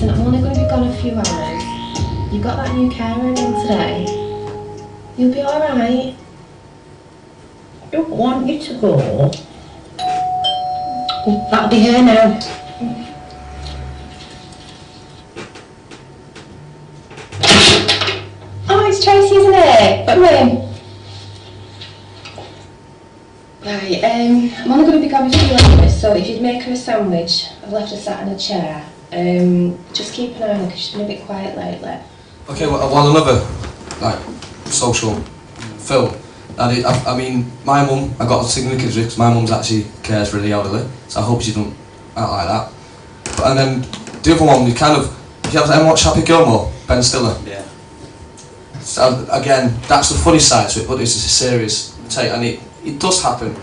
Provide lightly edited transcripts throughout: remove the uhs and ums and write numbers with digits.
Listen, I'm only going to be gone a few hours. You got that new carer in today. You'll be alright. I don't want you to go. Oh, that'll be her now. Oh, it's Tracy, isn't it? Come in. Right, I'm only going to be gone a few hours, so if you'd make her a sandwich, I've left her sat in a chair. Just keep an eye on her because she's been a bit quiet lately. Okay, well another social film. And I mean, my mum, I got a significant because my mum's actually cares for the elderly, so I hope she doesn't act like that. And then the other one, you ever watch Happy Gilmore? Ben Stiller. Yeah. So again, that's the funny side to it, but it's a serious take, and it does happen,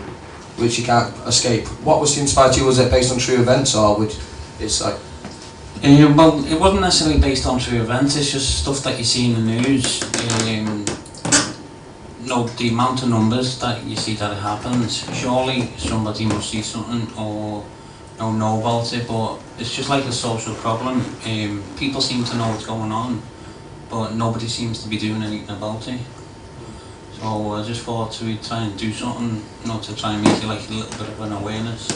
which you can't escape. What was inspired you? Was it based on true events, or it's like? Well, it wasn't necessarily based on true events. It's just stuff that you see in the news. The amount of numbers that you see that it happens. Surely somebody must see something or know about it. But it's just like a social problem. People seem to know what's going on, but nobody seems to be doing anything about it. So I just thought we'd try and do something, to try and make it like a little bit of an awareness.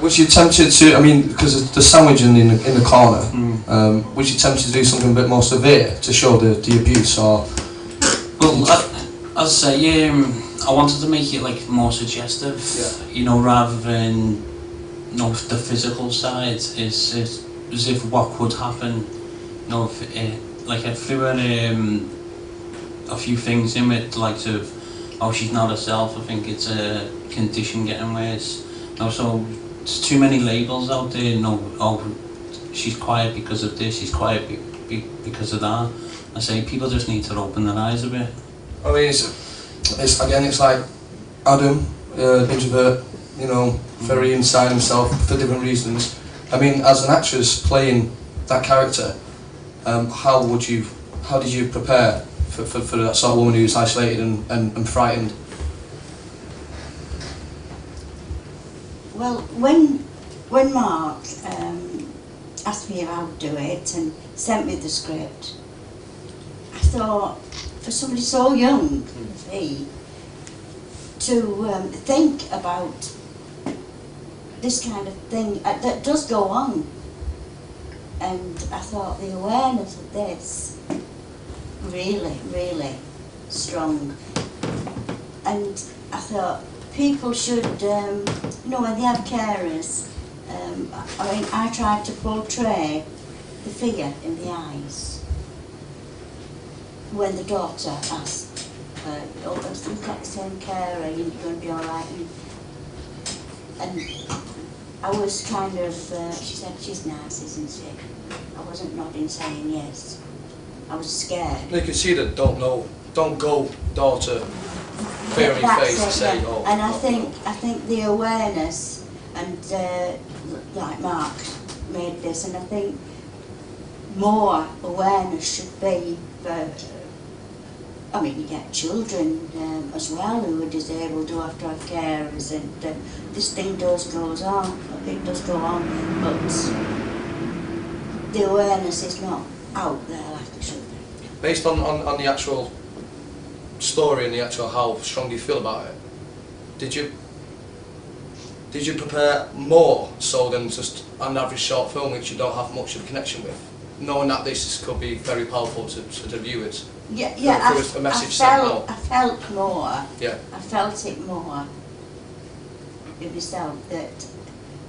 Was you tempted to? I mean, because of the sandwich in the corner, was you tempted to do something a bit more severe to show the abuse, or? Well, as I say, I wanted to make it like more suggestive, rather than the physical side. Is as if what could happen. If I threw in a few things in it, the likes of, oh, she's not herself. I think it's a condition getting worse. So there's too many labels out there. Oh, she's quiet because of this. She's quiet because of that. I say people just need to open their eyes a bit. I mean, it's like Adam, introvert, very inside himself for different reasons. I mean, as an actress playing that character, how did you prepare for that sort of woman who's isolated and frightened? Well, when Mark asked me if I would do it and sent me the script, I thought, for somebody so young as he, to think about this kind of thing that does go on, and I thought the awareness of this really, really strong, and I thought people should, when they have carers, I tried to portray the fear in the eyes when the daughter asked, if you've got the same carer, you're going to be alright. And I was kind of, she said, she's nice, isn't she? I wasn't nodding, saying yes. I was scared. You can see that don't go, daughter, fear in your face to say, oh. And I think the awareness, and like Mark made this, and I think more awareness should be for, I mean, you get children as well who are disabled who have to have carers, and this thing does go on, but the awareness is not out there like it should be. Based on the actual story and the actual how strong you feel about it, did you prepare more so than just an average short film which you don't have much of a connection with, knowing that this could be very powerful to the viewers? Yeah, a message sent out. I felt more. Yeah. I felt it more in myself,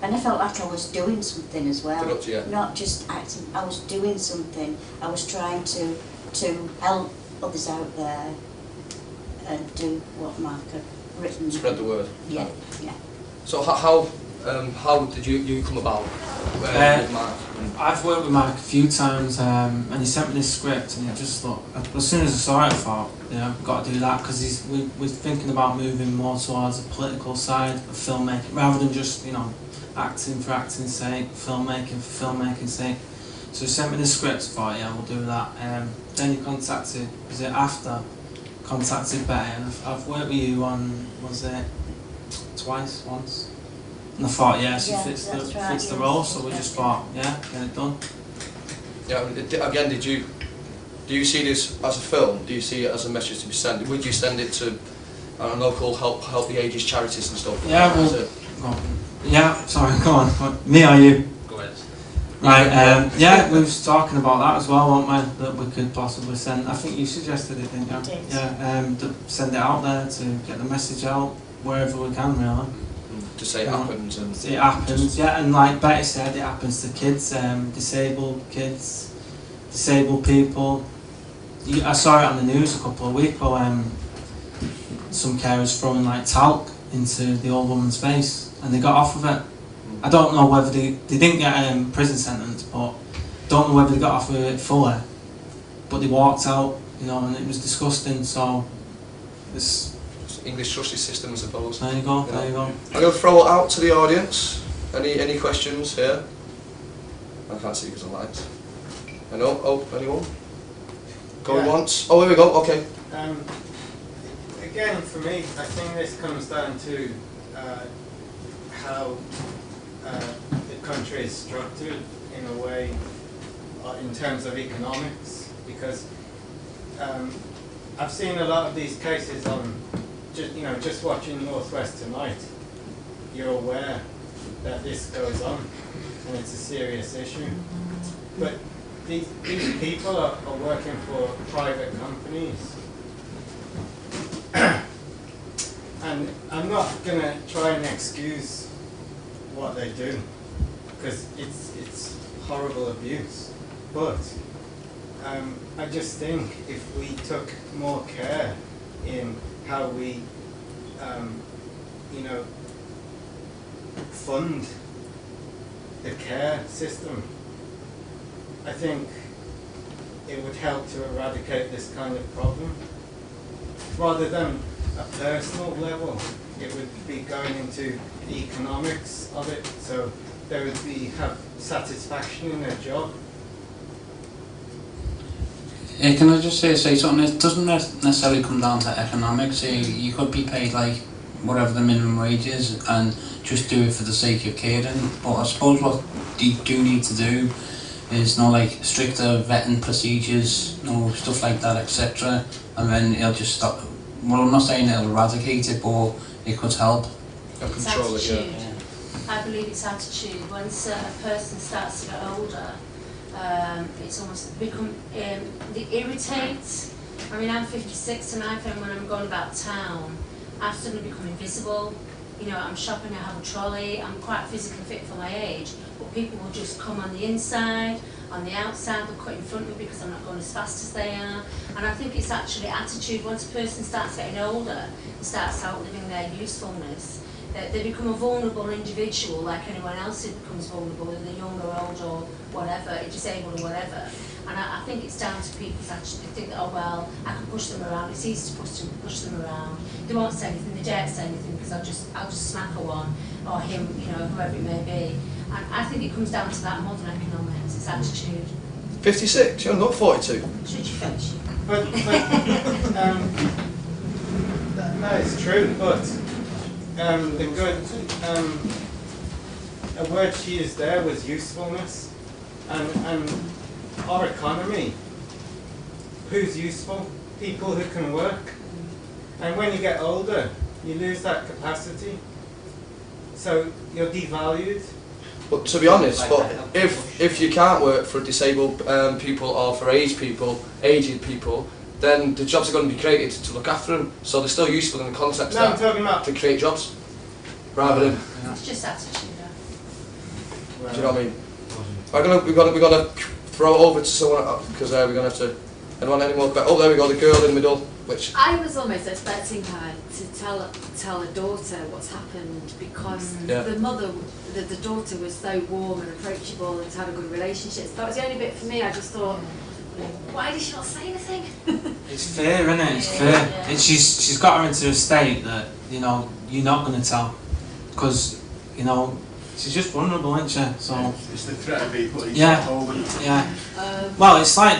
and I felt like I was doing something as well. Productive, yeah. Not just acting. I was doing something. I was trying to help others out there and do what Mark had written. Spread the word. Yeah, yeah. So how did you come about with Mark? I've worked with Mark a few times, and he sent me this script, and I just thought, as soon as I saw it, I thought, we've got to do that, because we're thinking about moving more towards the political side of filmmaking, rather than just, acting for acting's sake, filmmaking for filmmaking's sake. So he sent me this script, I thought, yeah, we'll do that. Then he contacted Betty, and I've worked with you on, once? And I thought, yeah, she fits the role, so we just thought, yeah, get it done. Yeah, again, do you see this as a film? Do you see it as a message to be sent? Would you send it to local help the ages charities and stuff? Yeah, yeah, sorry, go on. Me or you? Go ahead. Right, yeah, we was talking about that as well, weren't we? That we could possibly send. I think you suggested it, didn't you? Did. Yeah, to send it out there to get the message out wherever we can, really. To say it happens and it happens, yeah, and like Betty said, it happens to kids, disabled kids, disabled people. I saw it on the news a couple of weeks ago. Some carers throwing like talc into the old woman's face, and they got off of it. I don't know whether they didn't get a prison sentence, but don't know whether they got off of it fully. But they walked out, you know, and it was disgusting. So it's English justice system, I suppose. there you go. There you go. I'm going to throw it out to the audience. Any questions here? I can't see because of lights. I know. Oh, anyone? Going once. Oh, here we go. Okay. Again, for me, I think this comes down to how the country is structured in a way, in terms of economics, because I've seen a lot of these cases on, just watching Northwest Tonight. You're aware that this goes on, and it's a serious issue. But these people are working for private companies. And I'm not going to try and excuse what they do, because it's horrible abuse. But I just think if we took more care in how we, fund the care system, I think it would help to eradicate this kind of problem. Rather than a personal level, it would be going into the economics of it, so they would have satisfaction in their job. Can I just say something? It doesn't necessarily come down to economics. You could be paid like whatever the minimum wage is and just do it for the sake of caring. But I suppose what you do need to do is like stricter vetting procedures, stuff like that, etc. And then it'll just stop. Well, I'm not saying it'll eradicate it, but it could help. And control it, yeah. I believe it's attitude. Once a person starts to get older, it's almost become, they irritate. I mean, I'm 56 and I find when I'm going about town, I've suddenly become invisible. I'm shopping, I have a trolley, I'm quite physically fit for my age, but people will just come on the inside, on the outside, they'll cut in front of me because I'm not going as fast as they are. And I think it's actually attitude. Once a person starts getting older and starts outliving their usefulness, they become a vulnerable individual like anyone else who becomes vulnerable, whether young or old or whatever, disabled or whatever. And I think it's down to people's attitude. They think that, oh well, I can push them around, it's easy to push them around. They won't say anything, they daren't say anything because I'll just smack her one, or him, whoever it may be. And I think it comes down to that more than economics, it's attitude. 56, you're not 42. Should you finish? But no, it's true, but a word she used there was usefulness, and our economy, who's useful? People who can work. And when you get older, you lose that capacity, so you're devalued. But to be honest, if you can't work for disabled people or for aged people, then the jobs are going to be created to look after them, so they're still useful in the context I'm talking about to create jobs, rather than. It's just attitude. Do you know what I mean? We're gonna throw it over to someone because we're gonna have to. Anyone any more? Oh, there we go. The girl in the middle. Which I was almost expecting her to tell her daughter what's happened because the mother, the daughter was so warm and approachable and had a good relationship. So that was the only bit for me. I just thought, why did she not say anything? It's fair, isn't it? It's fair. Yeah. And she's got her into a state that you're not going to tell because she's just vulnerable, isn't she? So it's the threat of being put in yeah. Well, it's like,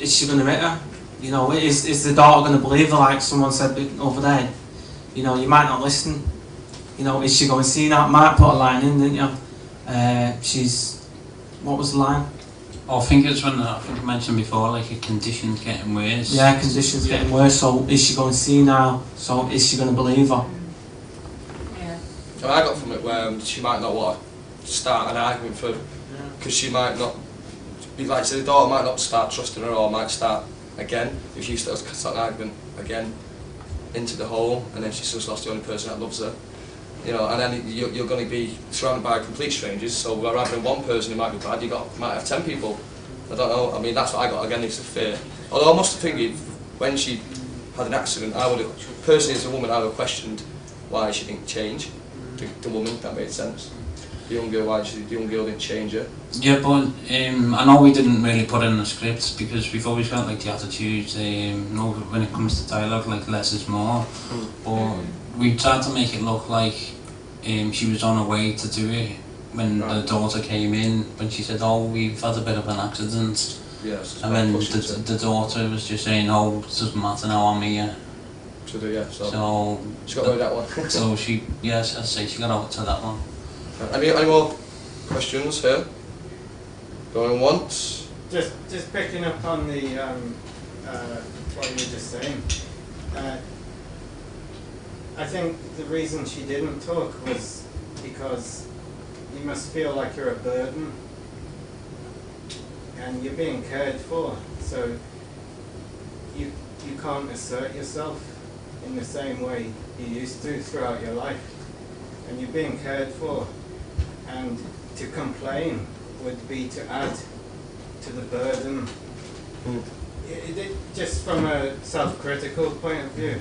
is she going to hit her? Is the daughter going to believe her, like someone said over there? You might not listen. Is she going to see that? Mark put a line in, didn't you? She's What was the line? Oh, I think it's when I think I mentioned before, like a condition's getting worse. Yeah, conditions getting worse. So is she going to see now? So is she going to believe her? Yeah. So I got from it where she might not want to start an argument for, because she might not, like I said, the daughter might not start trusting her, or might start again if she starts an argument again into the hole, and then she's just lost the only person that loves her. You know, and then you're going to be surrounded by complete strangers. So rather than one person who might be bad, might have 10 people. I don't know. I mean, that's what I got. Again, it's a fear. Although I must have think when she had an accident, I would have personally, as a woman, I would have questioned why she didn't change. The woman, that made sense. The young girl, why the young girl didn't change her. Yeah, but I know we didn't really put in the script because we've always felt like the attitude, when it comes to dialogue, like less is more. But we tried to make it look like she was on her way to do it when the daughter came in, when she said, "Oh, we've had a bit of an accident." Yes. And then the daughter was just saying, "Oh, it doesn't matter now, I'm here." So she got away with that one. So she, yes, I'd say she got out to that one. Any more questions here? Going once? Just picking up on the what you were just saying. I think the reason she didn't talk was because you must feel like you're a burden and you're being cared for, so you can't assert yourself in the same way you used to throughout your life, and you're being cared for, and to complain would be to add to the burden. Just from a self-critical point of view.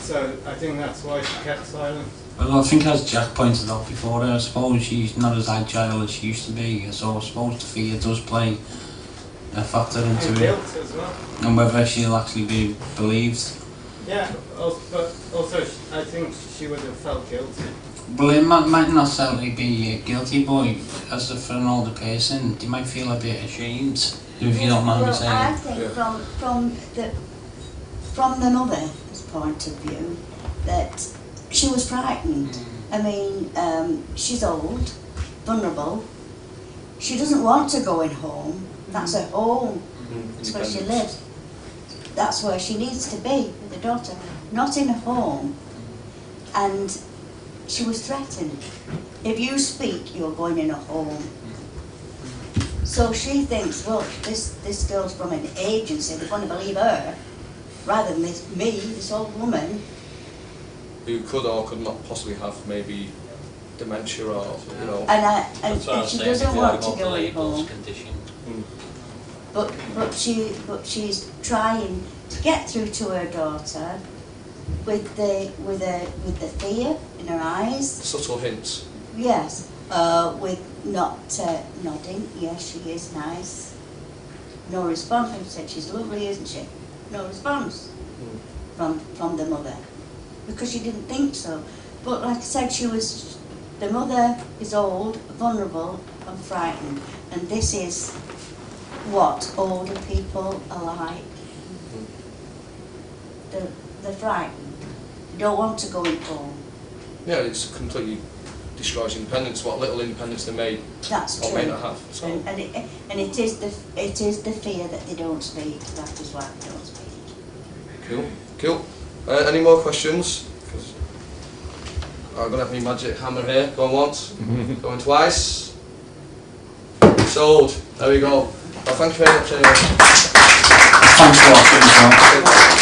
So I think that's why she kept silent. Well, I think as Jack pointed out before, I suppose she's not as agile as she used to be, so I suppose the fear does play a factor into it. Guilt as well. And whether she'll actually be believed. Yeah, but also I think she would have felt guilty. Well, it might not necessarily be guilty, but for an older person, they might feel a bit ashamed, if you don't mind me saying. I think from the mother's point of view, that she was frightened. I mean, she's old, vulnerable. She doesn't want to go in home. That's her home. That's where she lives. That's where she needs to be with the daughter, not in a home. And she was threatened. If you speak, you're going in a home. So she thinks, well, this girl's from an agency, they're going to believe her, rather than this old woman. Who could or could not possibly have maybe dementia or, you know. And she doesn't want to go in home. But she's trying to get through to her daughter with the fear in her eyes. Subtle hints. Yes, with not nodding. Yes, she is nice. No response. I said she's lovely, isn't she? No response from the mother, because she didn't think so. But like I said, the mother is old, vulnerable, and frightened, and this is what older people are like. They're frightened. They don't want to go in home. Yeah, it's completely destroys independence. What little independence they may or may not have. So. And it is the fear that they don't speak. That is why they don't speak. Cool. Any more questions? I'm gonna have my magic hammer here. Going once, going twice. Sold. There we go. Well, thank you very much anyway. Thanks for watching.